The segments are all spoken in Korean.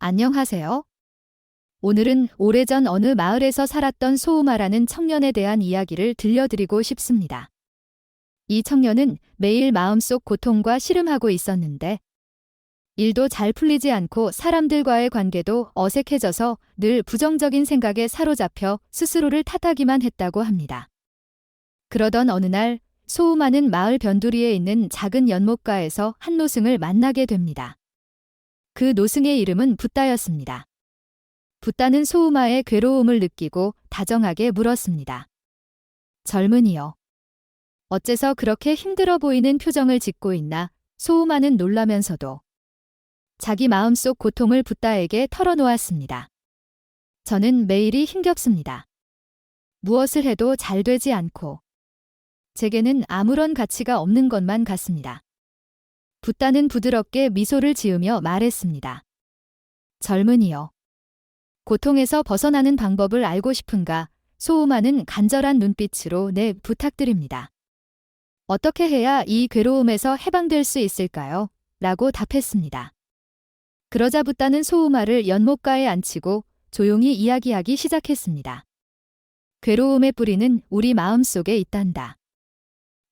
안녕하세요. 오늘은 오래전 어느 마을에서 살았던 소우마라는 청년에 대한 이야기를 들려드리고 싶습니다. 이 청년은 매일 마음속 고통과 씨름하고 있었는데 일도 잘 풀리지 않고 사람들과의 관계도 어색해져서 늘 부정적인 생각에 사로잡혀 스스로를 탓하기만 했다고 합니다. 그러던 어느 날 소우마는 마을 변두리에 있는 작은 연못가에서 한 노승을 만나게 됩니다. 그 노승의 이름은 붓다였습니다. 붓다는 소우마의 괴로움을 느끼고 다정하게 물었습니다. 젊은이여. 어째서 그렇게 힘들어 보이는 표정을 짓고 있나? 소우마는 놀라면서도 자기 마음속 고통을 붓다에게 털어놓았습니다. 저는 매일이 힘겹습니다. 무엇을 해도 잘 되지 않고 제게는 아무런 가치가 없는 것만 같습니다. 붓다는 부드럽게 미소를 지으며 말했습니다. 젊은이여. 고통에서 벗어나는 방법을 알고 싶은가? 소우마는 간절한 눈빛으로 네, 부탁드립니다. 어떻게 해야 이 괴로움에서 해방될 수 있을까요? 라고 답했습니다. 그러자 붓다는 소우마를 연못가에 앉히고 조용히 이야기하기 시작했습니다. 괴로움의 뿌리는 우리 마음속에 있단다.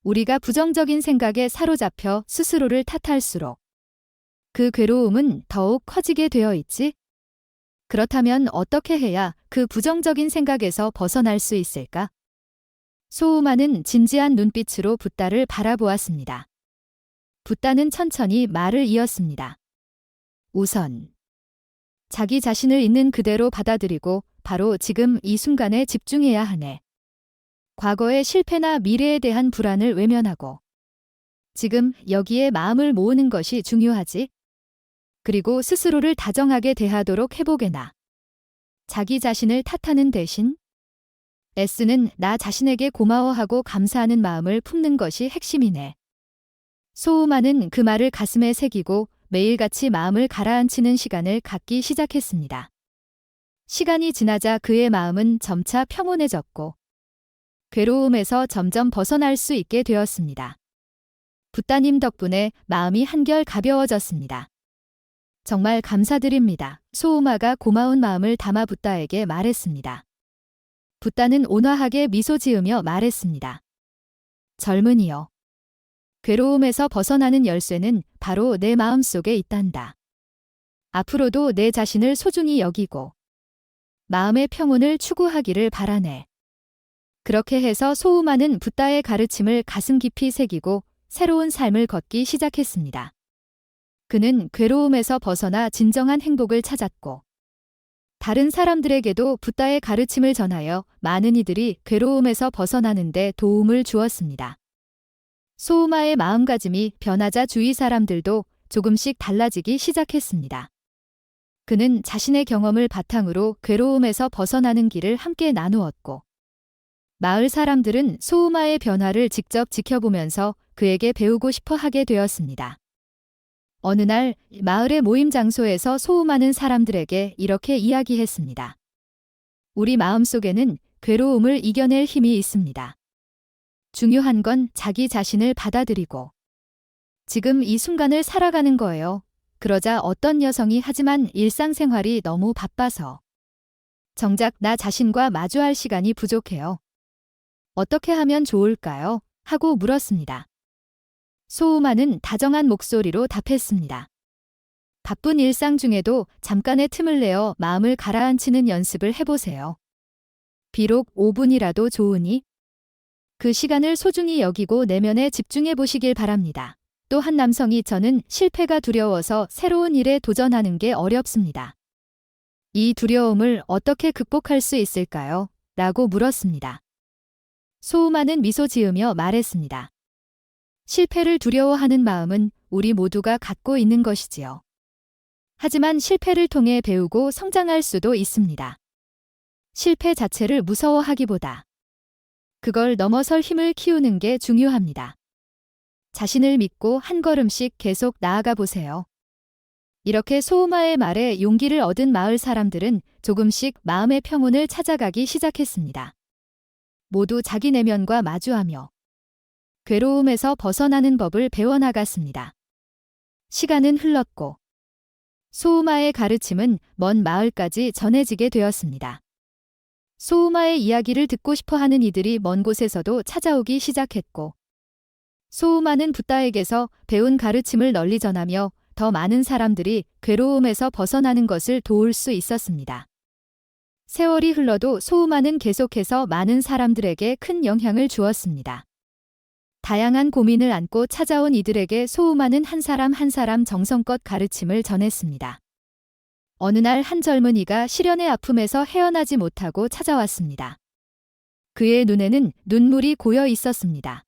우리가 부정적인 생각에 사로잡혀 스스로를 탓할수록 그 괴로움은 더욱 커지게 되어 있지? 그렇다면 어떻게 해야 그 부정적인 생각에서 벗어날 수 있을까? 소우마는 진지한 눈빛으로 붓다를 바라보았습니다. 붓다는 천천히 말을 이었습니다. 우선 자기 자신을 있는 그대로 받아들이고 바로 지금 이 순간에 집중해야 하네. 과거의 실패나 미래에 대한 불안을 외면하고 지금 여기에 마음을 모으는 것이 중요하지. 그리고 스스로를 다정하게 대하도록 해보게나. 자기 자신을 탓하는 대신 애쓰는 나 자신에게 고마워하고 감사하는 마음을 품는 것이 핵심이네. 소우마는 그 말을 가슴에 새기고 매일같이 마음을 가라앉히는 시간을 갖기 시작했습니다. 시간이 지나자 그의 마음은 점차 평온해졌고 괴로움에서 점점 벗어날 수 있게 되었습니다. 붓다님 덕분에 마음이 한결 가벼워졌습니다. 정말 감사드립니다. 소우마가 고마운 마음을 담아 붓다에게 말했습니다. 붓다는 온화하게 미소 지으며 말했습니다. 젊은이여. 괴로움에서 벗어나는 열쇠는 바로 내 마음 속에 있단다. 앞으로도 내 자신을 소중히 여기고 마음의 평온을 추구하기를 바라네. 그렇게 해서 소우마는 붓다의 가르침을 가슴 깊이 새기고 새로운 삶을 걷기 시작했습니다. 그는 괴로움에서 벗어나 진정한 행복을 찾았고 다른 사람들에게도 붓다의 가르침을 전하여 많은 이들이 괴로움에서 벗어나는 데 도움을 주었습니다. 소우마의 마음가짐이 변하자 주위 사람들도 조금씩 달라지기 시작했습니다. 그는 자신의 경험을 바탕으로 괴로움에서 벗어나는 길을 함께 나누었고 마을 사람들은 소우마의 변화를 직접 지켜보면서 그에게 배우고 싶어 하게 되었습니다. 어느 날 마을의 모임 장소에서 소우마는 사람들에게 이렇게 이야기했습니다. 우리 마음속에는 괴로움을 이겨낼 힘이 있습니다. 중요한 건 자기 자신을 받아들이고 지금 이 순간을 살아가는 거예요. 그러자 어떤 여성이 하지만 일상생활이 너무 바빠서 정작 나 자신과 마주할 시간이 부족해요. 어떻게 하면 좋을까요? 하고 물었습니다. 소우마는 다정한 목소리로 답했습니다. 바쁜 일상 중에도 잠깐의 틈을 내어 마음을 가라앉히는 연습을 해보세요. 비록 5분이라도 좋으니 그 시간을 소중히 여기고 내면에 집중해 보시길 바랍니다. 또 한 남성이 저는 실패가 두려워서 새로운 일에 도전하는 게 어렵습니다. 이 두려움을 어떻게 극복할 수 있을까요? 라고 물었습니다. 소우마는 미소 지으며 말했습니다. 실패를 두려워하는 마음은 우리 모두가 갖고 있는 것이지요. 하지만 실패를 통해 배우고 성장할 수도 있습니다. 실패 자체를 무서워하기보다 그걸 넘어설 힘을 키우는 게 중요합니다. 자신을 믿고 한 걸음씩 계속 나아가 보세요. 이렇게 소우마의 말에 용기를 얻은 마을 사람들은 조금씩 마음의 평온을 찾아가기 시작했습니다. 모두 자기 내면과 마주하며 괴로움에서 벗어나는 법을 배워나갔습니다. 시간은 흘렀고 소우마의 가르침은 먼 마을까지 전해지게 되었습니다. 소우마의 이야기를 듣고 싶어 하는 이들이 먼 곳에서도 찾아오기 시작했고, 소우마는 붓다에게서 배운 가르침을 널리 전하며 더 많은 사람들이 괴로움에서 벗어나는 것을 도울 수 있었습니다. 세월이 흘러도 소우마는 계속해서 많은 사람들에게 큰 영향을 주었습니다. 다양한 고민을 안고 찾아온 이들에게 소우마는 한 사람 한 사람 정성껏 가르침을 전했습니다. 어느 날 한 젊은이가 시련의 아픔에서 헤어나지 못하고 찾아왔습니다. 그의 눈에는 눈물이 고여 있었습니다.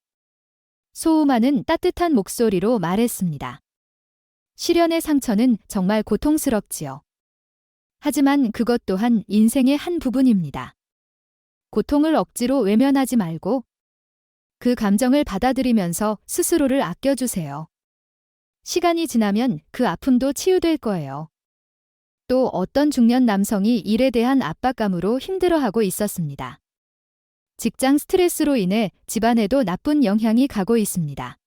소우마는 따뜻한 목소리로 말했습니다. 시련의 상처는 정말 고통스럽지요. 하지만 그것 또한 인생의 한 부분입니다. 고통을 억지로 외면하지 말고 그 감정을 받아들이면서 스스로를 아껴주세요. 시간이 지나면 그 아픔도 치유될 거예요. 또 어떤 중년 남성이 일에 대한 압박감으로 힘들어하고 있었습니다. 직장 스트레스로 인해 집안에도 나쁜 영향이 가고 있습니다.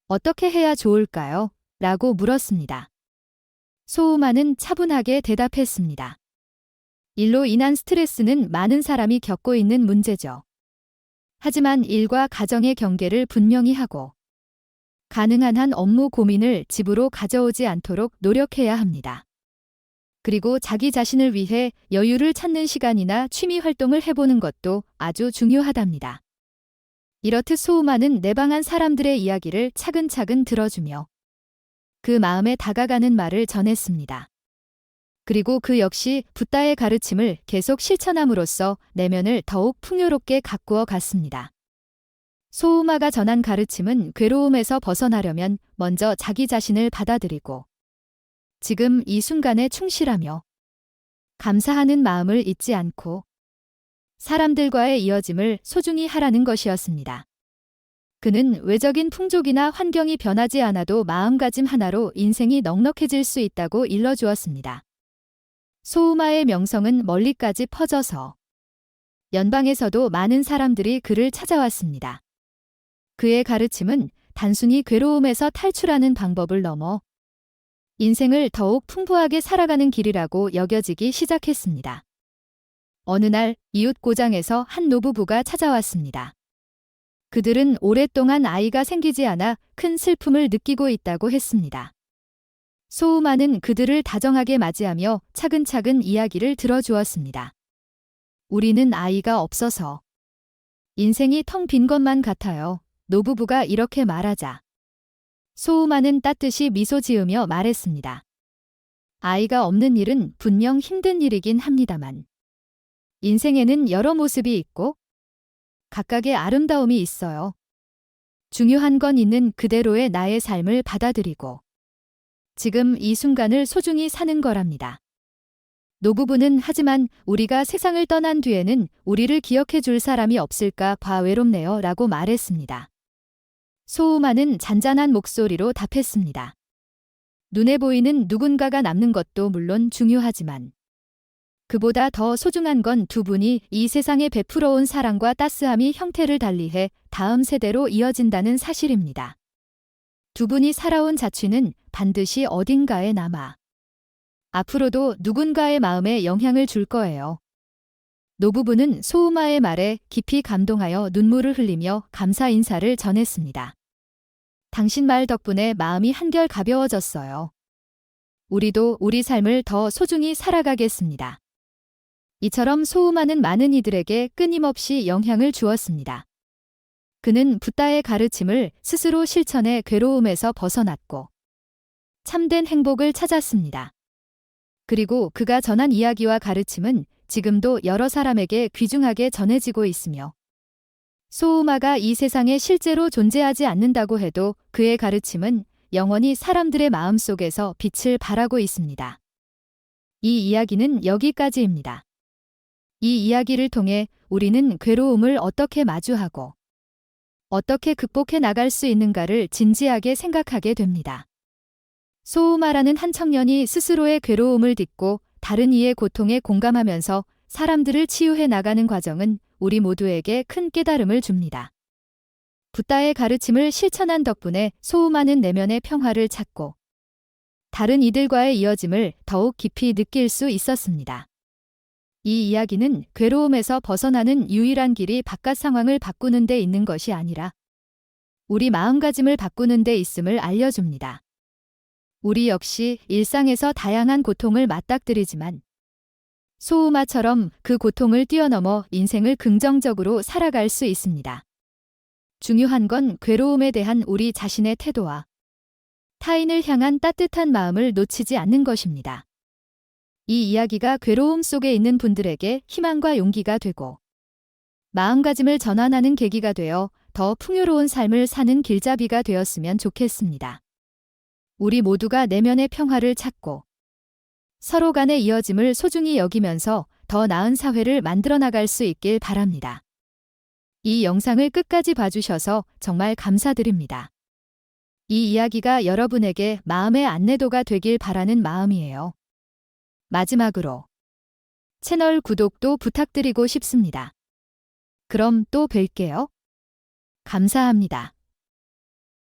어떻게 해야 좋을까요? 라고 물었습니다. 소우마는 차분하게 대답했습니다. 일로 인한 스트레스는 많은 사람이 겪고 있는 문제죠. 하지만 일과 가정의 경계를 분명히 하고 가능한 한 업무 고민을 집으로 가져오지 않도록 노력해야 합니다. 그리고 자기 자신을 위해 여유를 찾는 시간이나 취미 활동을 해보는 것도 아주 중요하답니다. 이렇듯 소우마는 내방한 사람들의 이야기를 차근차근 들어주며 그 마음에 다가가는 말을 전했습니다. 그리고 그 역시 붓다의 가르침을 계속 실천함으로써 내면을 더욱 풍요롭게 가꾸어 갔습니다. 소우마가 전한 가르침은 괴로움에서 벗어나려면 먼저 자기 자신을 받아들이고 지금 이 순간에 충실하며 감사하는 마음을 잊지 않고 사람들과의 이어짐을 소중히 하라는 것이었습니다. 그는 외적인 풍족이나 환경이 변하지 않아도 마음가짐 하나로 인생이 넉넉해질 수 있다고 일러주었습니다. 소우마의 명성은 멀리까지 퍼져서 연방에서도 많은 사람들이 그를 찾아왔습니다. 그의 가르침은 단순히 괴로움에서 탈출하는 방법을 넘어 인생을 더욱 풍부하게 살아가는 길이라고 여겨지기 시작했습니다. 어느 날 이웃 고장에서 한 노부부가 찾아왔습니다. 그들은 오랫동안 아이가 생기지 않아 큰 슬픔을 느끼고 있다고 했습니다. 소우마는 그들을 다정하게 맞이하며 차근차근 이야기를 들어주었습니다. 우리는 아이가 없어서 인생이 텅 빈 것만 같아요. 노부부가 이렇게 말하자 소우마는 따뜻이 미소 지으며 말했습니다. 아이가 없는 일은 분명 힘든 일이긴 합니다만 인생에는 여러 모습이 있고 각각의 아름다움이 있어요. 중요한 건 있는 그대로의 나의 삶을 받아들이고 지금 이 순간을 소중히 사는 거랍니다. 노부부는 하지만 우리가 세상을 떠난 뒤에는 우리를 기억해 줄 사람이 없을까 봐 외롭네요 라고 말했습니다. 소우마는 잔잔한 목소리로 답했습니다. 눈에 보이는 누군가가 남는 것도 물론 중요하지만 그보다 더 소중한 건 두 분이 이 세상에 베풀어온 사랑과 따스함이 형태를 달리해 다음 세대로 이어진다는 사실입니다. 두 분이 살아온 자취는 반드시 어딘가에 남아 앞으로도 누군가의 마음에 영향을 줄 거예요. 노부부는 소우마의 말에 깊이 감동하여 눈물을 흘리며 감사 인사를 전했습니다. 당신 말 덕분에 마음이 한결 가벼워졌어요. 우리도 우리 삶을 더 소중히 살아가겠습니다. 이처럼 소우마는 많은 이들에게 끊임없이 영향을 주었습니다. 그는 붓다의 가르침을 스스로 실천해 괴로움에서 벗어났고 참된 행복을 찾았습니다. 그리고 그가 전한 이야기와 가르침은 지금도 여러 사람에게 귀중하게 전해지고 있으며 소우마가 이 세상에 실제로 존재하지 않는다고 해도 그의 가르침은 영원히 사람들의 마음속에서 빛을 발하고 있습니다. 이 이야기는 여기까지입니다. 이 이야기를 통해 우리는 괴로움을 어떻게 마주하고 어떻게 극복해 나갈 수 있는가를 진지하게 생각하게 됩니다. 소우마라는 한 청년이 스스로의 괴로움을 딛고 다른 이의 고통에 공감하면서 사람들을 치유해 나가는 과정은 우리 모두에게 큰 깨달음을 줍니다. 붓다의 가르침을 실천한 덕분에 소우마는 내면의 평화를 찾고 다른 이들과의 이어짐을 더욱 깊이 느낄 수 있었습니다. 이 이야기는 괴로움에서 벗어나는 유일한 길이 바깥 상황을 바꾸는 데 있는 것이 아니라 우리 마음가짐을 바꾸는 데 있음을 알려줍니다. 우리 역시 일상에서 다양한 고통을 맞닥뜨리지만 소우마처럼 그 고통을 뛰어넘어 인생을 긍정적으로 살아갈 수 있습니다. 중요한 건 괴로움에 대한 우리 자신의 태도와 타인을 향한 따뜻한 마음을 놓치지 않는 것입니다. 이 이야기가 괴로움 속에 있는 분들에게 희망과 용기가 되고 마음가짐을 전환하는 계기가 되어 더 풍요로운 삶을 사는 길잡이가 되었으면 좋겠습니다. 우리 모두가 내면의 평화를 찾고 서로 간의 이어짐을 소중히 여기면서 더 나은 사회를 만들어 나갈 수 있길 바랍니다. 이 영상을 끝까지 봐주셔서 정말 감사드립니다. 이 이야기가 여러분에게 마음의 안내도가 되길 바라는 마음이에요. 마지막으로 채널 구독도 부탁드리고 싶습니다. 그럼 또 뵐게요. 감사합니다.